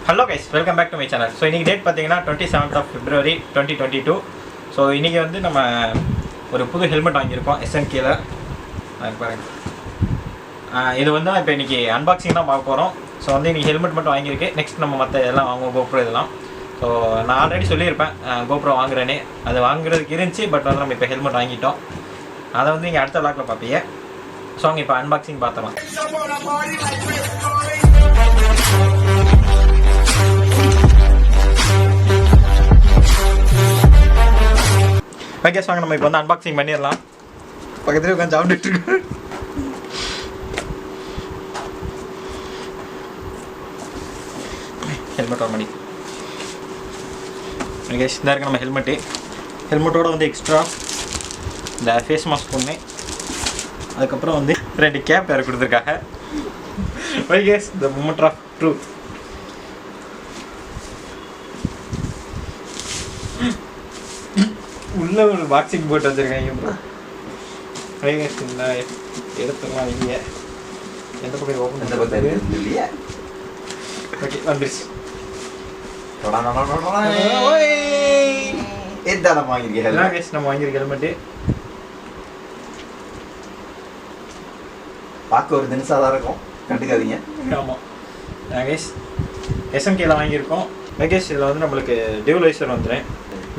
Hello guys, welcome back to my channel. So இன்னைக்கு date பாத்தீங்கன்னா 27th of February 2022. So இன்னைக்கு வந்து நம்ம ஒரு புது ஹெல்மெட் வாங்கியிருக்கோம் SMK ல. பாருங்க. இது வந்து இப்போ இன்னைக்கு அன்பாக்சிங் தான் பார்க்க போறோம். ஸோ வந்து இன்னைக்கு ஹெல்மெட் மட்டும் வாங்கியிருக்கேன். நெக்ஸ்ட் நம்ம மற்ற எல்லாம் வாங்குவோம் GoPro இதெல்லாம். ஸோ நான் ஆல்ரெடி சொல்லியிருப்பேன் GoPro வாங்குறேனே. அது வாங்குறதுக்கு இருந்துச்சு, பட் வந்து நம்ம இப்போ ஹெல்மெட் வாங்கிட்டோம். அதை வந்து நீங்கள் அடுத்த vlogல பார்ப்பீங்க. ஸோ அவங்க இப்போ அன்பாக்சிங் பார்த்துலாம். ஓகே வாங்க நம்ம இப்போ வந்து அன்பாக்சிங் பண்ணிடலாம். பக்கத்துலேயே உட்காந்து சாப்பிட்டுட்டு இருக்கு. ஹெல்மெட் ஒரு மணி ஓகே இந்த இருக்கு நம்ம ஹெல்மெட்டோட வந்து எக்ஸ்ட்ரா இந்த ஃபேஸ் மாஸ்க் ஒன்று, அதுக்கப்புறம் வந்து 2 கேப் வேறு கொடுத்துருக்காங்க. Okay the moment of truth. உள்ள ஒரு பாக்ஸிங் போட்டு வச்சிருக்காங்க ப்ரோ. இந்த எடுத்துக்கலாம் இல்லையா, எந்த பக்கம் ஓப்பன் எந்த பக்கம் இல்லையா. ஓகே வந்துருச்சு. நம்ம வாங்கியிருக்க ஹெல்மெட்டு பார்க்க ஒரு தினசாக இருக்கும், கண்டுக்காதீங்க. ஆமாம் நாகேஷ் SMKல வாங்கியிருக்கோம். நாகேஷ் இதில் வந்து நம்மளுக்கு டியூல் வைசர் வந்துடும்.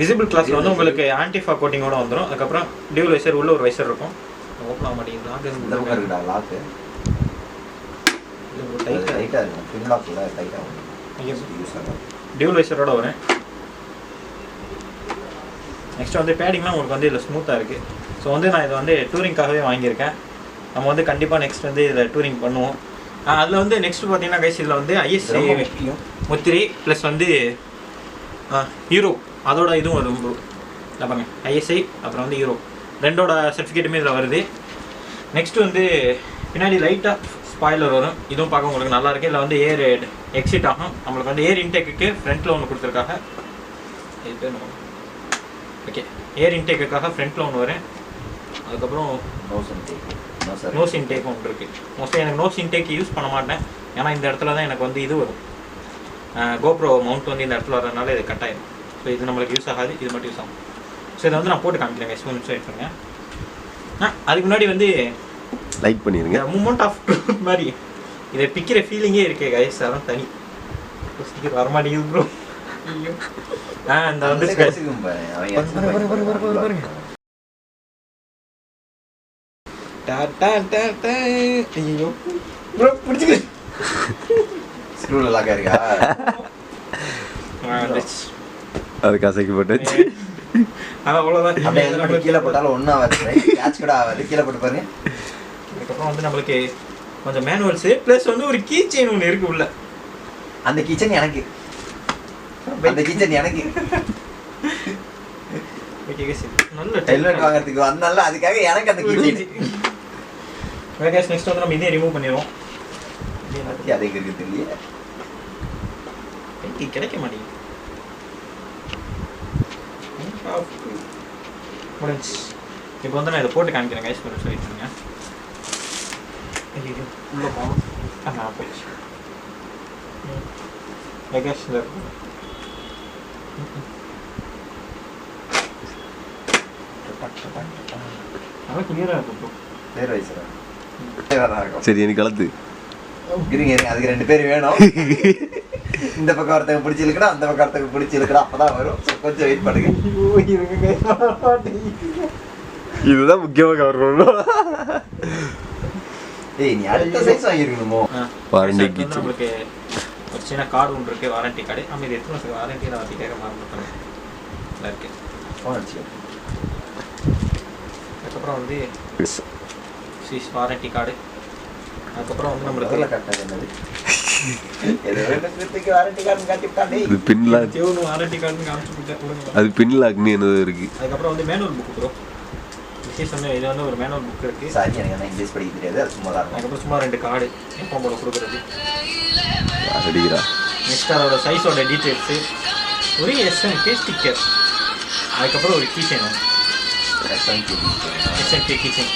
விசிபிள் கிளாஸில் வந்து உங்களுக்கு ஆன்டிஃபா கோட்டிங்கோட வந்துடும். அதுக்கப்புறம் டியூல் வைசர் உள்ள ஒரு வைசர் இருக்கும். ஓப்பன் ஆக மாட்டேங்குது. லாக்கு டைட்டாக இருக்கும், பின் லாக்கில் டைட்டாக வரும். டியூல் வைசரோட வரும். நெக்ஸ்ட் வந்து பேடிங்லாம் உங்களுக்கு வந்து இதில் ஸ்மூத்தாக இருக்குது. ஸோ வந்து நான் இதை வந்து டூரிங்காகவே வாங்கியிருக்கேன். நம்ம வந்து கண்டிப்பாக நெக்ஸ்ட் வந்து இதில் டூரிங் பண்ணுவோம். அதில் வந்து நெக்ஸ்ட் பார்த்தீங்கன்னா கைஸ் இதில் வந்து ISI முத்திரி ப்ளஸ் வந்து யூரோப் அதோட இதுவும் வரும் ப்ரோ. பாருங்க ISI அப்புறம் வந்து யூரோப் ரெண்டோட சர்டிஃபிகேட்டுமே இதில் வருது. நெக்ஸ்ட்டு வந்து பின்னாடி லைட்டாக ஸ்பாய்லர் வரும். இதுவும் பார்க்க உங்களுக்கு நல்லா இருக்குது. இதில் வந்து ஏர் எக்ஸிட் ஆகும். நம்மளுக்கு வந்து ஏர் இன்டேக்குக்கு ஃப்ரண்ட்டில் ஒன்று கொடுத்துருக்காங்க. இது பேர் ஓகே ஏர் இன்டேக்குக்காக ஃப்ரண்ட்டில் ஒன்று வரும். அதுக்கப்புறம் நோஸ் இன்டேக் ஒன்று இருக்குது. மோஸ்ட்லி எனக்கு நோஸ் இன்டேக் யூஸ் பண்ண மாட்டேன், ஏன்னா இந்த இடத்துல தான் எனக்கு வந்து இது வரும். GoPro மவுண்ட் வந்து இந்த இடத்துல வரதுனால இது கட் ஆயிடும். ஸோ இது நம்மளுக்கு யூஸ் ஆகாது, இது மட்டும் யூஸ் ஆகும். ஸோ இதை வந்து நான் போட்டு காமிக்கிறேன். ஸ்பூன் வெயிட் பண்ணுங்க. அதுக்கு முன்னாடி வந்து லைக் பண்ணிடுங்க. மூமெண்ட் ஆஃப் ட்ரூத் மாதிரி இதை பிக்கிற ஃபீலிங்கே இருக்கே கைஸ், அதான் தனி வரமாட்டேங்குது ப்ரோ. இந்த வந்து ஐயோ ப்ரோ பிடிச்சிக்கிறேன். ஸ்க்ரூல லாக் ஆயிருக்கா? அது கசக்கி போட்டுச்சு. அவ்வளோதான். அப்படியே கீழே போட்டாலும் ஒன்றும் ஆகாது, கேட்ச் கூட ஆகாது. கீழே போட்டு பாருங்க. அதுக்கப்புறம் வந்து நம்மளுக்கு கொஞ்சம் மேனுவல்ஸு ப்ளஸ் வந்து ஒரு கீ செயின் ஒன்று இருக்குது உள்ள. அந்த கிச்சன் எனக்கு, அந்த கிச்சன் எனக்கு. ஓகே நல்ல ஹெல்மெட் வாங்குறதுக்கு வந்தால அதுக்காக எனக்கு அந்த கிச்சன். நெக்ஸ்ட் வந்து நம்ம இதே ரிமூவ் பண்ணிடுவோம். அதே இருக்குது இல்லையா, கிடைக்க மாட்டேங்குது. இப்போ வந்து நான் இதை போட்டு காமிக்கிறேன் கைஸ், கொஞ்சம் சொல்லிட்டுருங்க. உள்ள போகணும். போயிடுச்சு. கேஷ் நல்லா கிளியராக இருக்கும். பேர் வயசுல சரி எனக்கு கலத்து இருங்க, அதுக்கு 2 பேர் வேணும். இந்த பக்கம் ஒருத்தங்க பிடிச்சிருக்கா, அந்த பக்கம் ஒருத்தங்க பிடிச்சிருக்கா, அப்பதான் வரும். கொஞ்சம் வெயிட் பண்ணுங்க. இதுதான் முக்கியமாக கவர் பண்ணணும். ஏய் நீ அடுத்த சைஸ் வாங்கிருக்கணுமோ. வாரண்டிக்கு நம்மளுக்கு ஒரு சின்ன கார்டு ஒன்று இருக்கு, வாரண்டி கார்டு. நம்ம இது எத்தனை வருஷம் வாரண்டி நான் கேட்க மாட்டேன். நல்லா இருக்கு. அதுக்கப்புறம் வந்து ஸ்விஸ் வாரண்டி கார்டு. அதுக்கப்புறம் வந்து நம்மளுக்கு அது பின்லாக்னு என்னது இருக்கு. அதுக்கப்புறம் வந்து மேனுவல் புக் ப்ரோ. சொன்ன இது வந்து ஒரு மேனுவல் புக் இருக்கு. சாரி எனக்கு என்ன இங்கிலீஷ் படிக்க தெரியாது, அது சும்மா தான். அதுக்கப்புறம் சும்மா 2 கார்டு எப்போ போல கொடுக்குறது. அடிக்கிறா. நெக்ஸ்ட் அதோட சைஸோட டீட்டெயில்ஸு, ஒரு SMK ஸ்டிக்கர், அதுக்கப்புறம் ஒரு key chain. SMK key chain.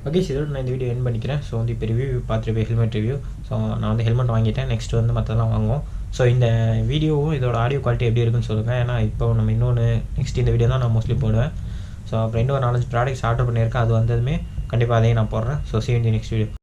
Okay இதோட நான் இந்த வீடியோ எண்ட் பண்ணிக்கிறேன். ஸோ வந்து இப்போ ரிவ்யூ பார்த்துட்டு ஹெல்மெட் ரிவ்யூ. ஸோ ஸோ நான் வந்து ஹெல்மெட் வாங்கிட்டேன். நெக்ஸ்ட் வந்து மற்றதெல்லாம் வாங்குவோம். ஸோ இந்த வீடியோவும் இதோட ஆடியோ குவாலிட்டி எப்படி இருக்குன்னு சொல்லுங்கள். ஏன்னா இப்போ நம்ம இன்னொன்று நெக்ஸ்ட் இந்த வீடியோ தான் நான் மோஸ்ட்லி போடுவேன். ஸோ அப்புறம் இன்னும் ஒரு 4-5 ப்ராடக்ட்ஸ் ஆர்டர் பண்ணியிருக்கேன். அது வந்ததுமே கண்டிப்பாக அதையும் நான் போடுறேன். So see you in the next video.